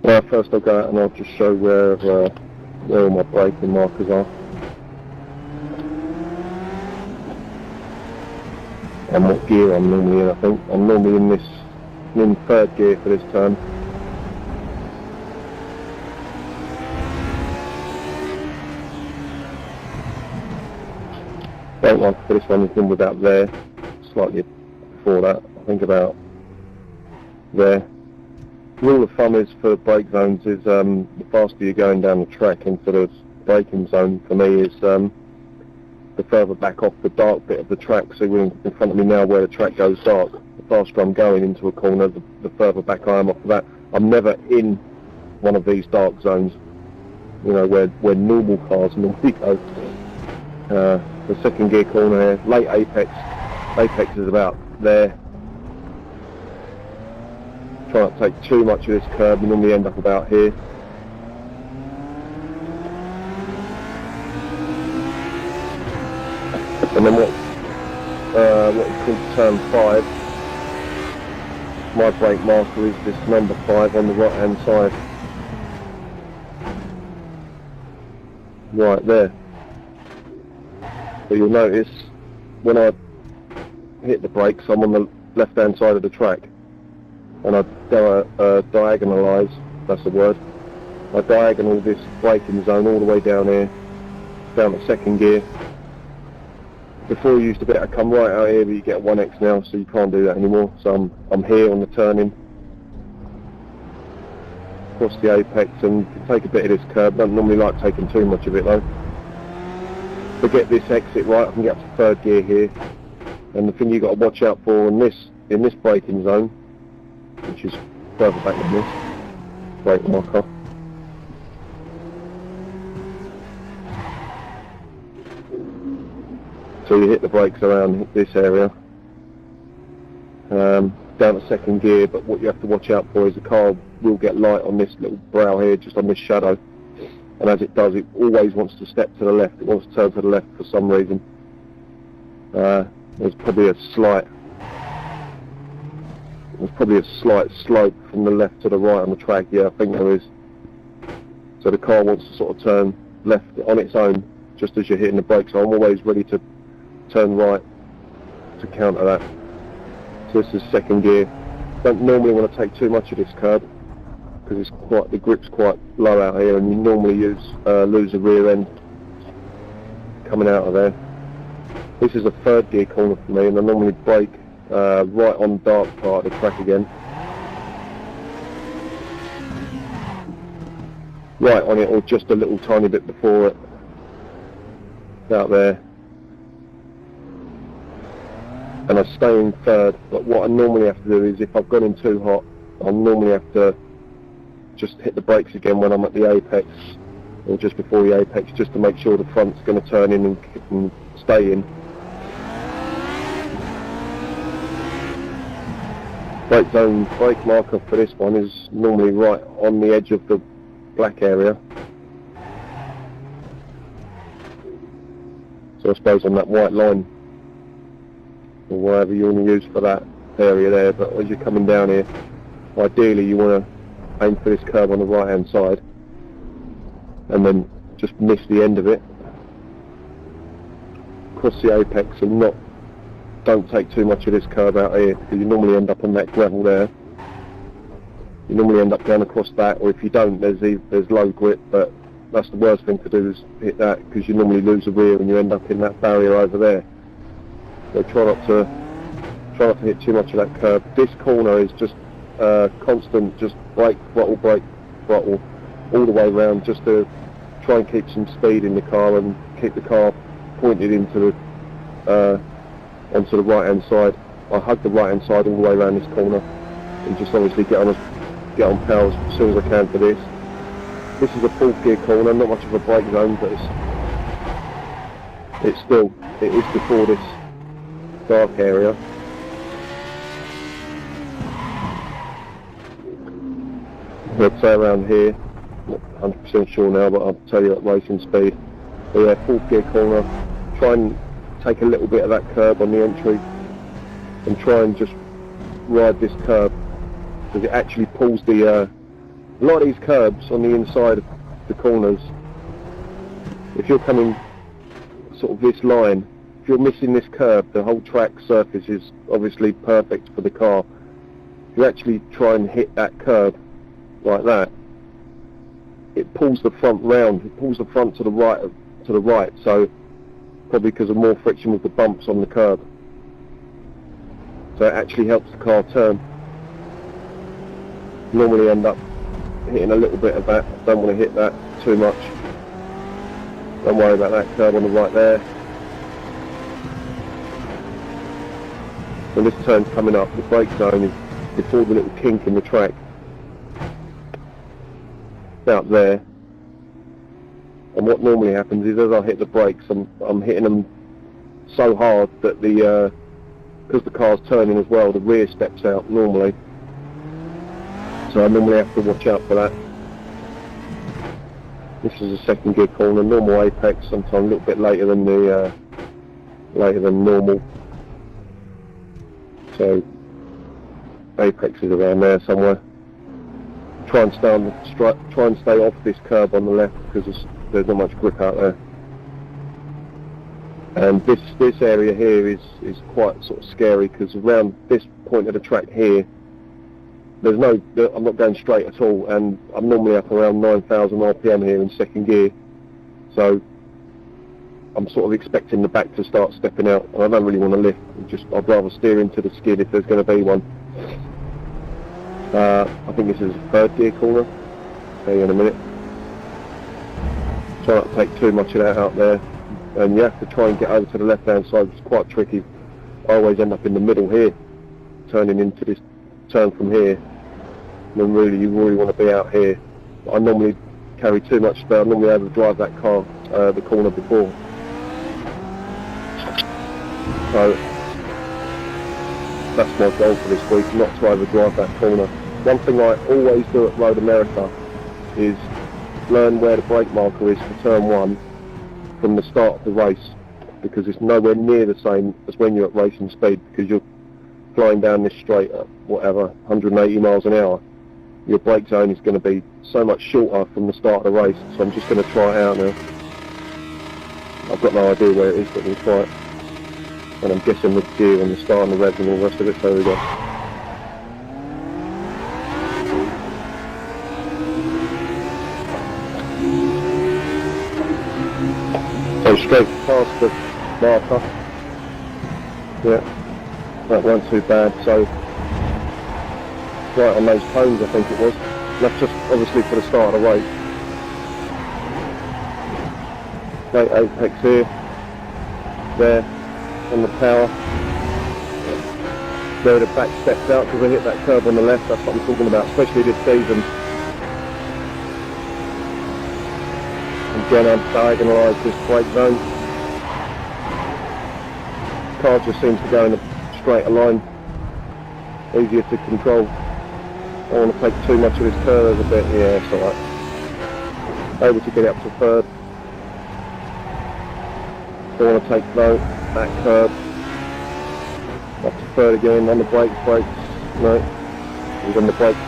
Well, first I'll go out and I'll just show where all my braking markers are. And what gear I'm normally in. I think I'm normally in third gear for this turn. Don't like for this one, it's in about there, slightly before that, I think about there. Rule of thumb is for brake zones is the faster you're going down the track into the braking zone for me is the further back off the dark bit of the track. So we're in front of me now where the track goes dark. The faster I'm going into a corner, the further back I am off of that. I'm never in one of these dark zones, you know, where normal cars normally go. The second gear corner here, late apex. Apex is about there. Try not to take too much of this curb, you normally end up about here. And then what is called turn 5, my brake marker is this number 5 on the right hand side. Right there. But you'll notice when I hit the brakes I'm on the left hand side of the track. And I diagonalise, that's the word, I diagonal this braking zone all the way down here, down to second gear. Before you used to be able to come right out here, but you get 1x now, so you can't do that anymore. So I'm here on the turning, across the apex, and take a bit of this curb. Don't normally like taking too much of it though. To get this exit right, I can get up to third gear here. And the thing you've got to watch out for in this braking zone, which is further back than this brake marker. So you hit the brakes around this area, down to second gear, but what you have to watch out for is the car will get light on this little brow here, just on this shadow, and as it does, it always wants to step to the left, it wants to turn to the left for some reason. There's probably a slight slope from the left to the right on the track, yeah, I think there is. So the car wants to sort of turn left on its own, just as you're hitting the brakes, so I'm always ready to turn right to counter that. So this is second gear. Don't normally want to take too much of this curb, because the grip's quite low out here, and you normally lose the rear end coming out of there. This is a third gear corner for me, and I normally brake right on the dark part of the track again. Right on it, or just a little tiny bit before it. Out there. And I stay in third, but what I normally have to do is, if I've gone in too hot, I'll normally have to just hit the brakes again when I'm at the apex, or just before the apex, just to make sure the front's going to turn in and stay in. Brake zone brake marker for this one is normally right on the edge of the black area. So I suppose on that white line, or whatever you want to use for that area there, but as you're coming down here, ideally you want to aim for this curve on the right hand side, and then just miss the end of it, cross the apex, and don't take too much of this curve out here, because you normally end up on that gravel there. You normally end up going across that, or if you don't, there's low grip, but that's the worst thing to do, is hit that, because you normally lose the rear and you end up in that barrier over there. So try not to hit too much of that curve. This corner is just constant, just brake, throttle, all the way around, just to try and keep some speed in the car and keep the car pointed into the onto the right hand side. I hug the right hand side all the way around this corner, and just obviously get on power as soon as I can for this. This is a fourth gear corner, not much of a brake zone, but it is before this dark area. I'd say around here, not 100% sure now, but I'll tell you at racing speed. But yeah, fourth gear corner, try and take a little bit of that curb on the entry, and try and just ride this curb, because it actually pulls the a lot of these curbs on the inside of the corners, if you're coming sort of this line, if you're missing this curb, the whole track surface is obviously perfect for the car. If you actually try and hit that curb like that, it pulls the front round, it pulls the front to the right, so probably because of more friction with the bumps on the curb. So it actually helps the car turn. Normally end up hitting a little bit of that. Don't want to hit that too much. Don't worry about that curb on the right there. When this turn's coming up, the brake zone is before the little kink in the track. It's out there. And what normally happens is, as I hit the brakes, I'm hitting them so hard that because the car's turning as well, the rear steps out normally. So I normally have to watch out for that. This is a second gear corner, normal apex, sometimes a little bit later than normal. So apex is around there somewhere. Try and stay off this curb on the left, because there's not much grip out there. And this area here is quite sort of scary, because around this point of the track here, I'm not going straight at all, and I'm normally up around 9,000 RPM here in second gear, so I'm sort of expecting the back to start stepping out, and I don't really want to lift. I'd rather steer into the skid if there's going to be one. I think this is a third gear corner. Tell you in a minute. Try not to take too much of that out there, and you have to try and get over to the left hand side, which is quite tricky. I always end up in the middle here, turning into this turn from here, when really you really want to be out here. But I normally carry too much spare. I normally overdrive that car, the corner before. So that's my goal for this week, not to overdrive that corner. One thing I always do at Road America is learn where the brake marker is for turn 1 from the start of the race, because it's nowhere near the same as when you're at racing speed, because you're flying down this straight at whatever, 180 miles an hour. Your brake zone is going to be so much shorter from the start of the race, so I'm just going to try it out now. I've got no idea where it is, but we'll try it. And I'm guessing the gear and the star and the revs and all the rest of it, so there we go. So straight past the marker. Yeah, that weren't too bad, so right on those cones I think it was. That's just obviously for the start of the race. Late apex here, there, on the power. There the back steps out because I hit that curb on the left. That's what I'm talking about, especially this season. Again, I've diagonalised this brake zone. The car just seems to go in a straighter line, easier to control. I don't want to take too much of this curve a bit. Yeah, it's alright. Able to get it up to third. Don't want to take that curve. Up to third again, on the brakes, no, he's on the brakes.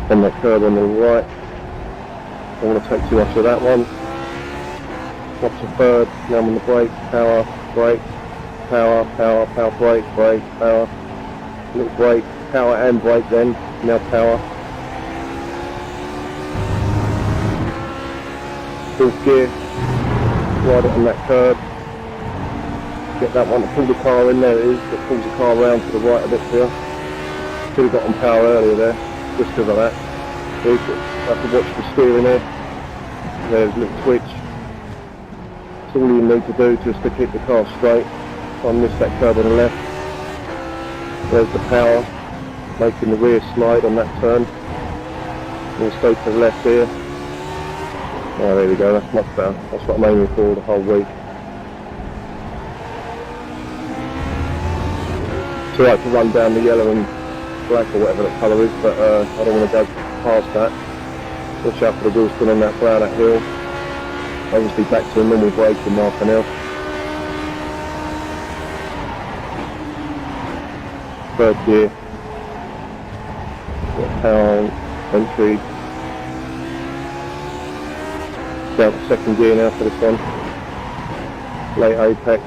On that curve on the right, don't want to take too much of that one. Up to third, now I'm on the brake, power, brake, power, power, power, brake, brake, power, little brake, power and brake then, now power. Fourth gear, ride it on that curb, get that one to pull the car in, there it is, that pulls the car around to the right a bit here. Could have got on power earlier there, just because of that. You have to watch the steering there, there's a little twitch. That's all you need to do just to keep the car straight. I missed that curb on the left. There's the power, making the rear slide on that turn. We'll stay to the left here. Oh, there we go, that's much better. That's what I'm aiming for the whole week. It's alright to run down the yellow and black or whatever that colour is, but I don't want to go past that. Watch out for the wheel spin on that brow, that hill. Obviously back to the normal braking marker now. Third gear. Power entry. Down to second gear now for this one. Late apex.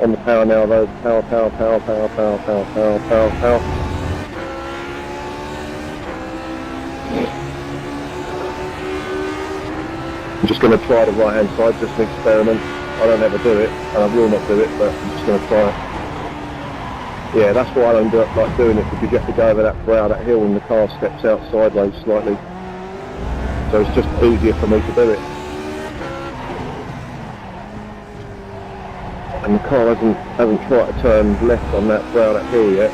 On the power now though. Power, power, power, power, power, power, power, power, power. I'm just going to try the right hand side, just an experiment. I don't ever do it, and I will not do it, but I'm just going to try it. Yeah, that's why I don't like doing it, because you have to go over that brow, that hill, and the car steps out sideways slightly. So it's just easier for me to do it. And the car hasn't tried to turn left on that brow, that hill yet.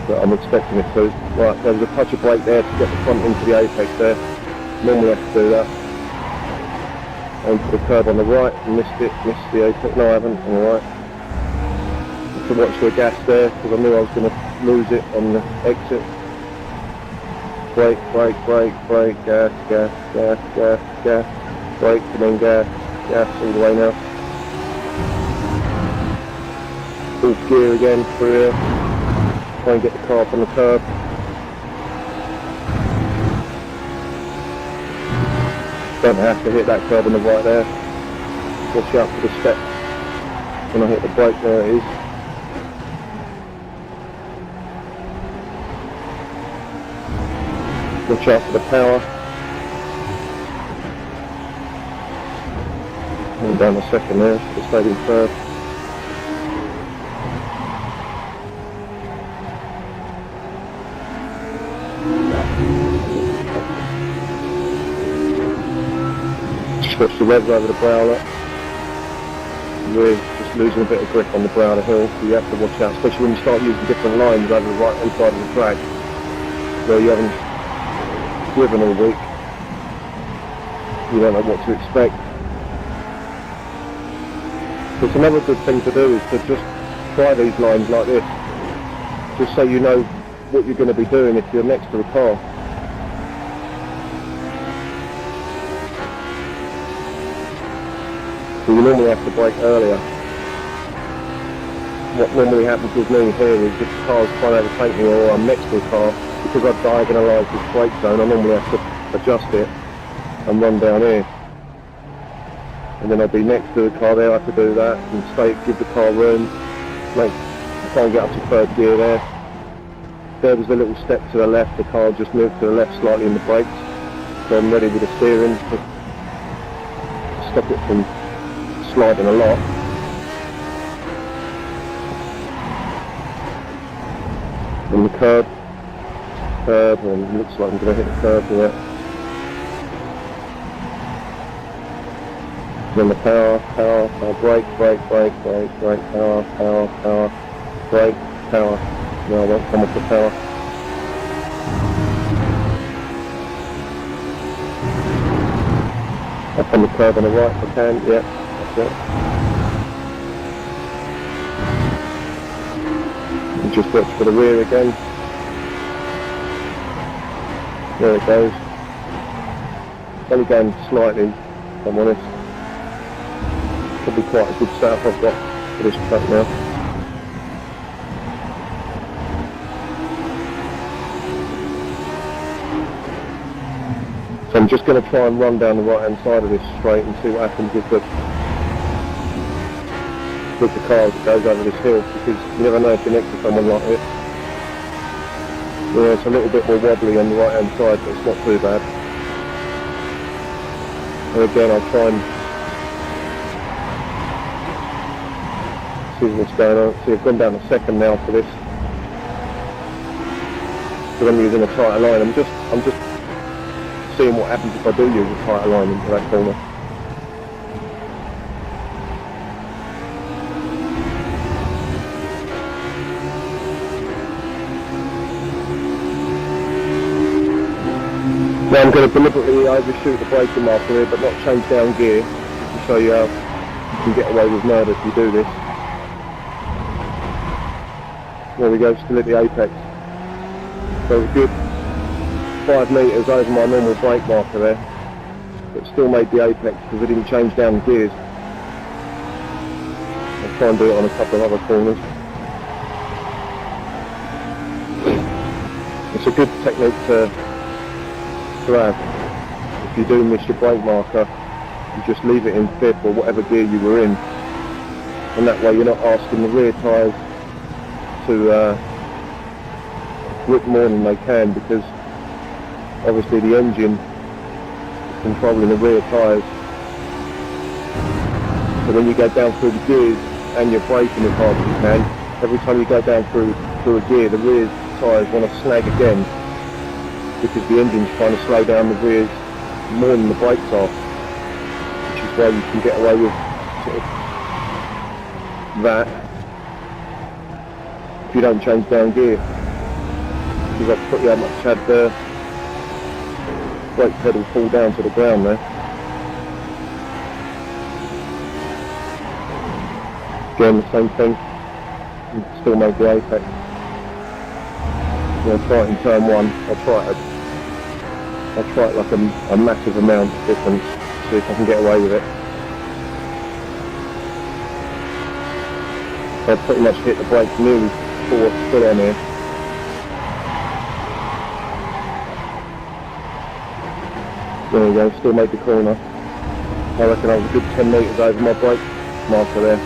But I'm expecting it to. Right, there was a touch of brake there to get the front into the apex there. Normally I have to do that. Onto the curb on the right, missed the apex. No, I haven't, on the right. To watch the gas there, because I knew I was going to lose it on the exit. Brake, brake, brake, brake, gas, gas, gas, gas, gas, brake, and then gas, gas all the way now. Fourth gear again, through here. Try and get the car up on the curb. Don't have to hit that curb on the right there. Watch out for the step. When I hit the brake, there it is. Watch out for the power. And down a second there, should have stayed in third. Switch the revs over the brow lock. Really just losing a bit of grip on the brow of the hill, so you have to watch out, especially when you start using different lines over the right hand side of the track, where you haven't driven all week. You don't know what to expect. So it's another good thing to do is to just try these lines like this, just so you know what you're going to be doing if you're next to the car. So you normally have to brake earlier. What normally happens with me here is if the car's trying to overtake me or I'm next to the car, because I've diagonalised this brake zone, I normally have to adjust it and run down here. And then I'll be next to the car there, I have to do that and give the car room, try and get up to third gear there. There was a little step to the left, the car just moved to the left slightly in the brakes, so I'm ready with the steering to stop it from sliding a lot. And the curb, and it looks like I'm going to hit the curb here. Then the power, brake, brake, brake, brake, brake, power, power, power, brake, power. No, I won't come off the power. Up on the curb on the right if I can, yeah, that's it. And just watch for the rear again. There it goes. It's only going slightly, if I'm honest. Probably quite a good setup I've got for this track now. So I'm just going to try and run down the right hand side of this straight and see what happens with the car as it goes over this hill, because you never know if you're next to someone like it. Yeah, it's a little bit more wobbly on the right hand side, but it's not too bad. And again, I'll try and see what's going on. See, I've gone down a second now for this, because I'm using a tighter line. I'm just seeing what happens if I do use a tighter line into that corner. Now I'm going to deliberately overshoot the braking marker here, but not change down gear, to show you how you can get away with murder if you do this. There we go, still at the apex. So it's good 5 metres over my normal brake marker there. but still made the apex because I didn't change down the gears. I'll try and do it on a couple of other corners. It's a good technique to have. If you do miss your brake marker, you just leave it in fifth or whatever gear you were in, and that way you're not asking the rear tyres to grip more than they can, because obviously the engine is controlling the rear tyres. So when you go down through the gears and you're braking as hard as you can, every time you go down through a gear, the rear tyres want to snag again, because the engine's trying to slow down the rears more than the brakes are, which is why you can get away with sort of that if you don't change down gear, because I've pretty much had the brake pedal fall down to the ground there. Again, the same thing, you still make the apex. I'll try it in turn one. I'll try it like a massive amount of difference, see if I can get away with it. I'll pretty much hit the brake nearly full on here. There we go, still made the corner. I reckon I was a good 10 metres over my brake marker there.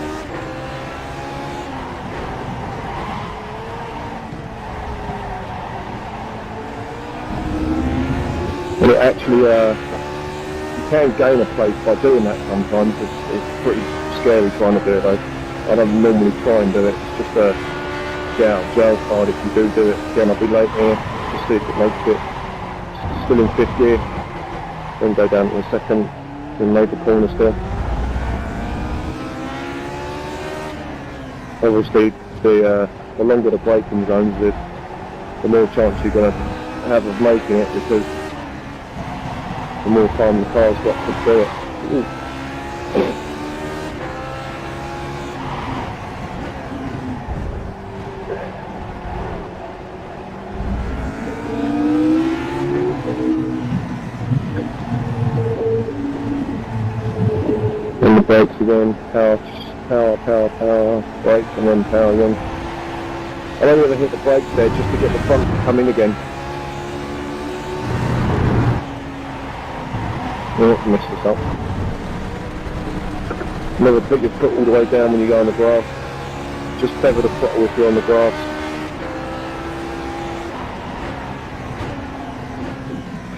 And it actually, you can gain a place by doing that sometimes. It's pretty scary trying to do it though. I don't normally try and do it, it's just a get out of jail card if you do it. Again, I'll be late here, just see if it makes it. Still in fifth gear, then go down to the second, then made the corner still. Obviously, the longer the braking zones, the more chance you're going to have of making it, because the more time the car's got to do it. Ooh. And the brakes again, power, brakes, and then power again. I don't ever hit the brakes there just to get the front to come in again. Oh, messed this up. Never put your foot all the way down when you go on the grass. Just feather the throttle if you're on the grass.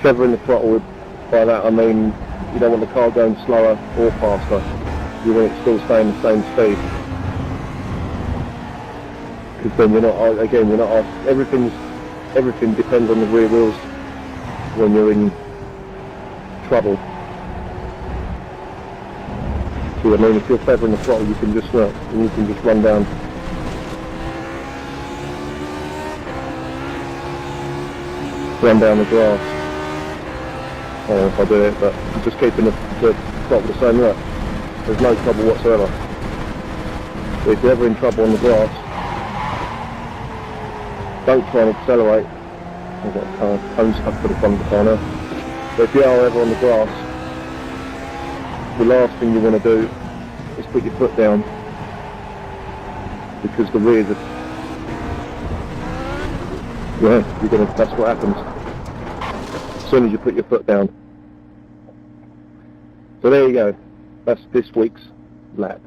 Feathering the throttle, by that I mean you don't want the car going slower or faster. You want it still staying the same speed. Because then you're not everything depends on the rear wheels when you're in trouble. See what I mean? If you're feathering the throttle, you can just run down. Run down the grass. I don't know if I do it, but I'm just keeping the throttle the same way. There's no trouble whatsoever. But if you're ever in trouble on the grass, don't try and accelerate. I've got a cone stuck to the front of the car now. But if you are ever on the grass, the last thing you want to do is put your foot down, because the rears are, that's what happens as soon as you put your foot down. So there you go, that's this week's lap.